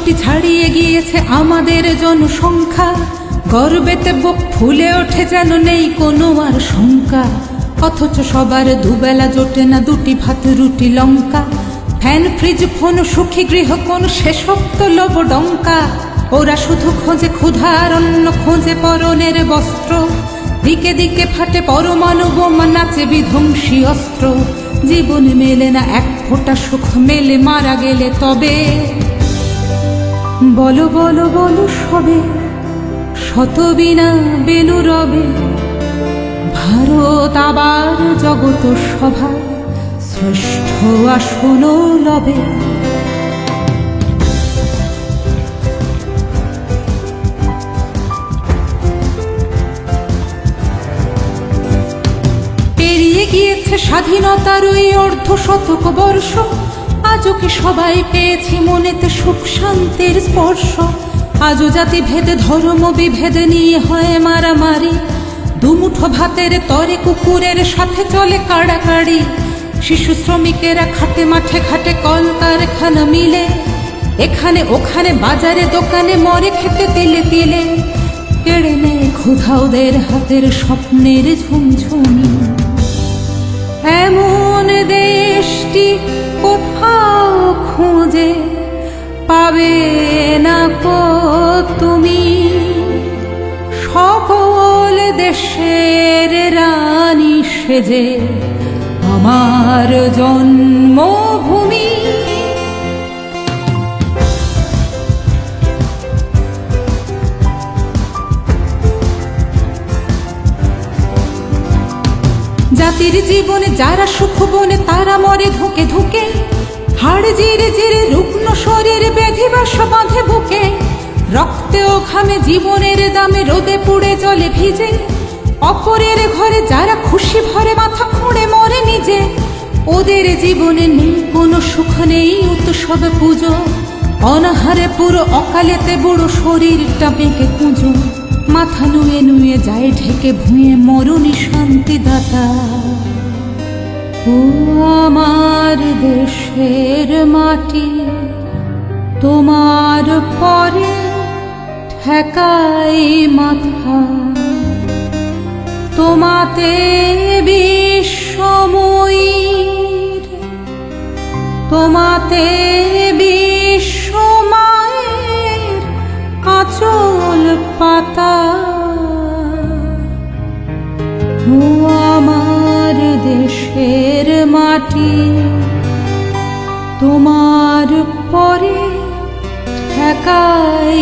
কোটি ছাড়িয়ে গিয়েছে আমাদের জনসংখ্যা, গর্বেতে বুক ফুলে ওঠে যেন নেই কোনো আর শঙ্কা। অথচ সবার দুবেলা জোটে না দুটি ভাত রুটি লঙ্কা, ফ্যান ফ্রিজ ফোন সুখী গৃহ কোন শেষোক্ত লোভ ডঙ্কা। ওরা শুধু খোঁজে ক্ষুধার অন্ন, খোঁজে পরনের বস্ত্র, দিকে দিকে ফাটে পরমাণু বোমা, নাচে বিধ্বংসী অস্ত্র। জীবন মেলে না এক ফোঁটা সুখ, মেলে মারা গেলে তবে। বলো বলো বলো সবে, শত বিনা বেনু রবে, ভারত আবার জগত সভায় শ্রেষ্ঠ আসন লবে। পেরিয়ে গিয়েছে স্বাধীনতার ওই অর্ধশতক বর্ষ, আজও কি সবাই পেয়েছি মনেতে সুখ শান্তির স্পর্শ? আজও জাতি ভেদে ধর্ম বিভেদ নিয়ে হয় মারামারি, দুমুঠো ভাতের তরে কুকুরের সাথে চলে কাড়াকাড়ি। শিশু শ্রমিকেরা খাটে মাঠে ঘাটে কলকারখানা মিলে, এখানে ওখানে বাজারে দোকানে মরে খেতে তিলে তিলে। কেড়ে নেয় ক্ষুধা ওদের হাতের স্বপ্নের ঝুমঝুমি। এমন দেশটি কোথাও খুঁজে পাবে না কো তুমি, সকল দেশের রানী সেজে আমার জন্মভূমি। জাতির জীবনে যারা সুখ বনে তারা মরে ধুকে ধুকে, হাড় জিরে জিরে রুগ্ন শরীর ব্যাধি বাসা বাঁধে বুকে। রক্তে ও ঘামে জীবনের দামে রোদে পুড়ে জলে ভিজে, অপরের ঘরে যারা খুশি ভরে মাথা খুঁড়ে মরে নিজে। ওদের জীবনে নেই কোনো সুখ, নেই উৎসব পুজো, অনাহারে পুরো অকালেতে বুড়ো শরীরটা বেঁকে কুঁজো। মাথা নুয়ে নুয়ে যায় ঢেকে ভুঁয়ে মরণী শান্তিদাতা। ও আমার দেশের মাটি, তোমার পরে ঠেকাই মাথা। তোমাতে বিশ্বময়ীর, তোমাতে বিশ্বমায়ের আঁচল পাতা। ও আমার দেশের মাটি, তোমার পরে ঠেকাই